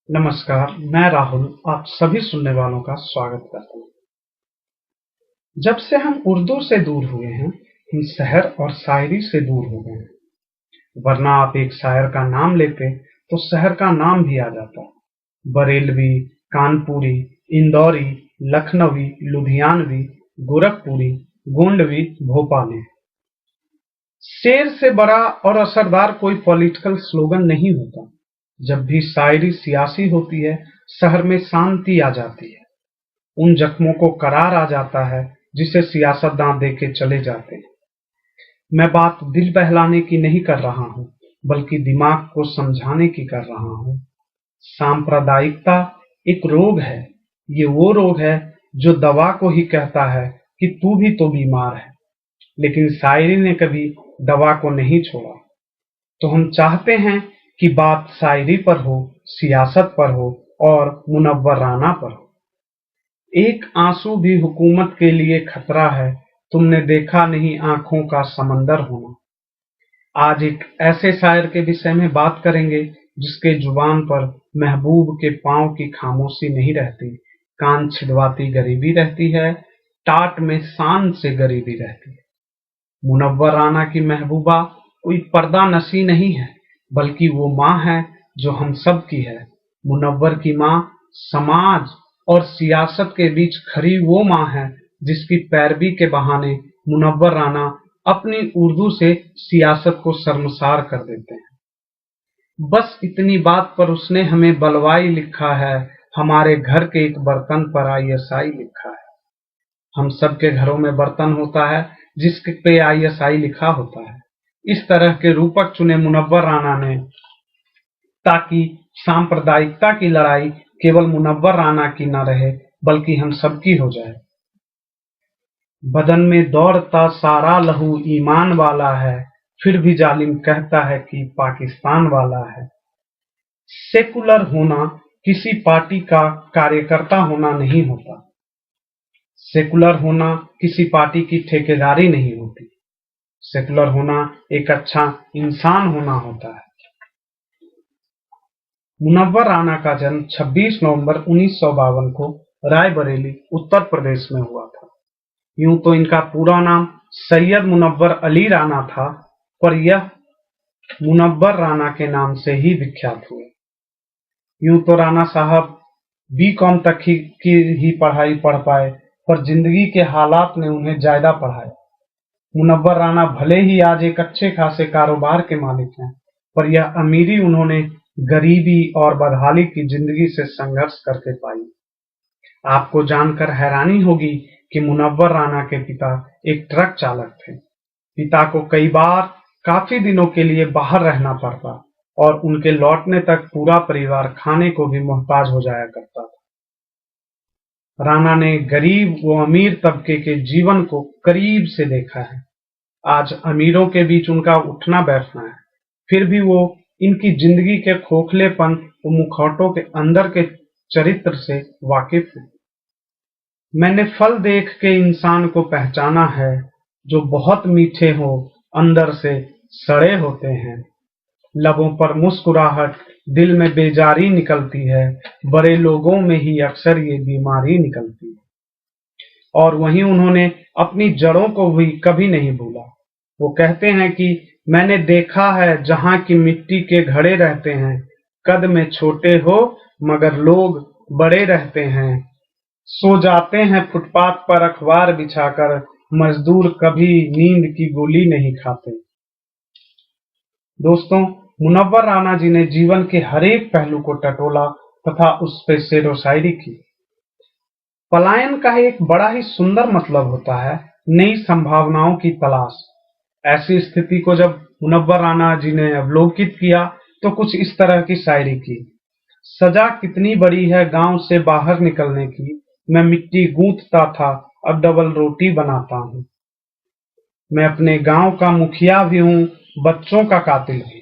नमस्कार, मैं राहुल आप सभी सुनने वालों का स्वागत करता हूँ। जब से हम उर्दू से दूर हुए हैं, हम शहर और शायरी से दूर हो गए हैं। वरना आप एक शायर का नाम लेते तो शहर का नाम भी आ जाता। बरेलवी, कानपुरी, इंदौरी, लखनवी, लुधियानवी, गोरखपुरी, गोंडवी, भोपाली। शेर से बड़ा और असरदार कोई पॉलिटिकल स्लोगन नहीं होता। जब भी शायरी सियासी होती है, शहर में शांति आ जाती है। उन जख्मों को करार आ जाता है जिसे सियासतदान दे के चले जाते हैं। मैं बात दिल बहलाने की नहीं कर रहा हूँ, बल्कि दिमाग को समझाने की कर रहा हूँ। सांप्रदायिकता एक रोग है। ये वो रोग है जो दवा को ही कहता है कि तू भी तो बीमार है, लेकिन शायरी ने कभी दवा को नहीं छोड़ा। तो हम चाहते हैं कि बात शायरी पर हो, सियासत पर हो और मुनव्वराना पर हो। एक आंसू भी हुकूमत के लिए खतरा है, तुमने देखा नहीं आंखों का समंदर होना। आज एक ऐसे शायर के विषय में बात करेंगे जिसके जुबान पर महबूब के पांव की खामोशी नहीं रहती, कान छिदवाती गरीबी रहती है, टाट में शान से गरीबी रहती है। मुनव्वर राना की महबूबा कोई पर्दा नशी नहीं है, बल्कि वो माँ है जो हम सब की है। मुनव्वर की माँ समाज और सियासत के बीच खड़ी वो माँ है जिसकी पैरवी के बहाने मुनव्वर राना अपनी उर्दू से सियासत को शर्मसार कर देते हैं। बस इतनी बात पर उसने हमें बलवाई लिखा है, हमारे घर के एक बर्तन पर ISI लिखा है। हम सबके घरों में बर्तन होता है जिसके पे ISI लिखा होता है। इस तरह के रूपक चुने मुनव्वर राना ने ताकि सांप्रदायिकता की लड़ाई केवल मुनव्वर राना की न रहे, बल्कि हम सबकी हो जाए। बदन में दौड़ता सारा लहू ईमान वाला है, फिर भी जालिम कहता है कि पाकिस्तान वाला है। सेकुलर होना किसी पार्टी का कार्यकर्ता होना नहीं होता। सेकुलर होना किसी पार्टी की ठेकेदारी नहीं होती। सेकुलर होना एक अच्छा इंसान होना होता है। मुनव्वर राना का जन्म 26 नवंबर 1952 को रायबरेली, उत्तर प्रदेश में हुआ था। यूं तो इनका पूरा नाम सैयद मुनव्वर अली राना था, पर यह मुनव्वर राना के नाम से ही विख्यात हुए। यूं तो राना साहब B.Com तक की पढ़ाई पढ़ पाए, पर जिंदगी के हालात ने उन्हें ज्यादा पढ़ाया। मुनव्वर राना भले ही आज एक अच्छे खासे कारोबार के मालिक हैं, पर यह अमीरी उन्होंने गरीबी और बदहाली की जिंदगी से संघर्ष करके पाई। आपको जानकर हैरानी होगी कि मुनव्वर राना के पिता एक ट्रक चालक थे। पिता को कई बार काफी दिनों के लिए बाहर रहना पड़ता और उनके लौटने तक पूरा परिवार खाने को भी मोहताज हो जाया करता था। राना ने गरीब व अमीर तबके के जीवन को करीब से देखा है। आज अमीरों के बीच उनका उठना बैठना है, फिर भी वो इनकी जिंदगी के खोखलेपन व मुखौटों के अंदर के चरित्र से वाकिफ है। मैंने फल देख के इंसान को पहचाना है, जो बहुत मीठे हो अंदर से सड़े होते हैं। लबों पर मुस्कुराहट, दिल में बेजारी निकलती है, बड़े लोगों में ही अक्सर ये बीमारी निकलती है। और वहीं उन्होंने अपनी जड़ों को भी कभी नहीं भूला। वो कहते हैं कि मैंने देखा है जहां की मिट्टी के घड़े रहते हैं, कद में छोटे हो मगर लोग बड़े रहते हैं। सो जाते हैं फुटपाथ पर अखबार बिछाकर, मजदूर कभी नींद की गोली नहीं खाते। दोस्तों, मुनव्वर राना जी ने जीवन के हर एक पहलू को टटोला तथा उस पे शेरो शायरी की। पलायन का एक बड़ा ही सुंदर मतलब होता है नई संभावनाओं की तलाश। ऐसी स्थिति को जब मुनव्वर राना जी ने अवलोकित किया तो कुछ इस तरह की शायरी की। सजा कितनी बड़ी है गांव से बाहर निकलने की, मैं मिट्टी गूंथता था अब डबल रोटी बनाता हूँ। मैं अपने गांव का मुखिया भी हूँ, बच्चों का कातिल भी।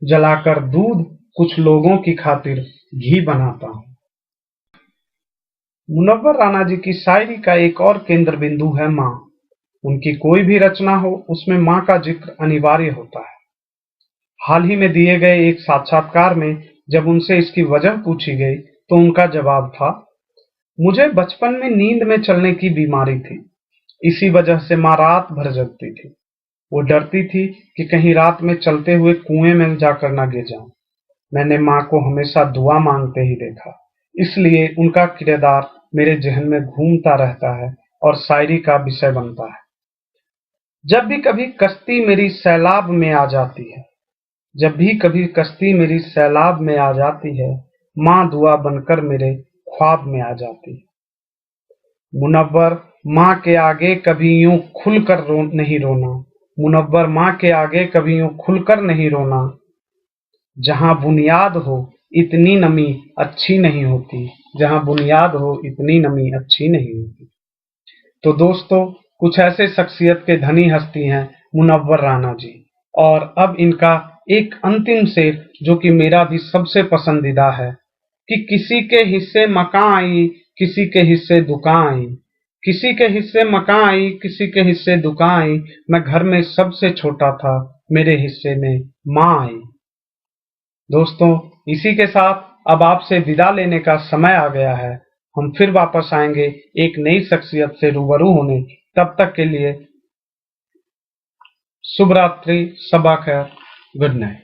जलाकर दूध कुछ लोगों की खातिर घी बनाता हूँ। मुनव्वर राना जी की शायरी का एक और केंद्र बिंदु है माँ। उनकी कोई भी रचना हो, उसमें माँ का जिक्र अनिवार्य होता है। हाल ही में दिए गए एक साक्षात्कार में जब उनसे इसकी वजह पूछी गई तो उनका जवाब था, मुझे बचपन में नींद में चलने की बीमारी थी, इसी वजह से माँ रात भर जगती थी। वो डरती थी कि कहीं रात में चलते हुए कुएं में जाकर न गिर जाऊं। मैंने माँ को हमेशा दुआ मांगते ही देखा, इसलिए उनका किरदार मेरे जहन में घूमता रहता है और शायरी का विषय बनता है। जब भी कभी कश्ती मेरी सैलाब में आ जाती है, जब भी कभी कश्ती मेरी सैलाब में आ जाती है, माँ दुआ बनकर मेरे ख्वाब में आ जाती है। मुनव्वर माँ के आगे कभी यूं खुलकर नहीं रोना, मुनव्वर माँ के आगे कभी यूं खुलकर नहीं रोना। जहां बुनियाद हो इतनी नमी अच्छी नहीं होती, जहां बुनियाद हो इतनी नमी अच्छी नहीं होती। तो दोस्तों, कुछ ऐसे शख्सियत के धनी हस्ती हैं मुनव्वर राना जी, और अब इनका एक अंतिम शेर जो कि मेरा भी सबसे पसंदीदा है कि किसी के हिस्से मकान आई, किसी के हिस्से दुकान आई, किसी के हिस्से मकान आई, किसी के हिस्से दुकान आई, मैं घर में सबसे छोटा था, मेरे हिस्से में माँ आई। दोस्तों, इसी के साथ अब आपसे विदा लेने का समय आ गया है। हम फिर वापस आएंगे एक नई शख्सियत से रूबरू होने। तब तक के लिए शुभ रात्रि, सबा खैर, गुड नाइट।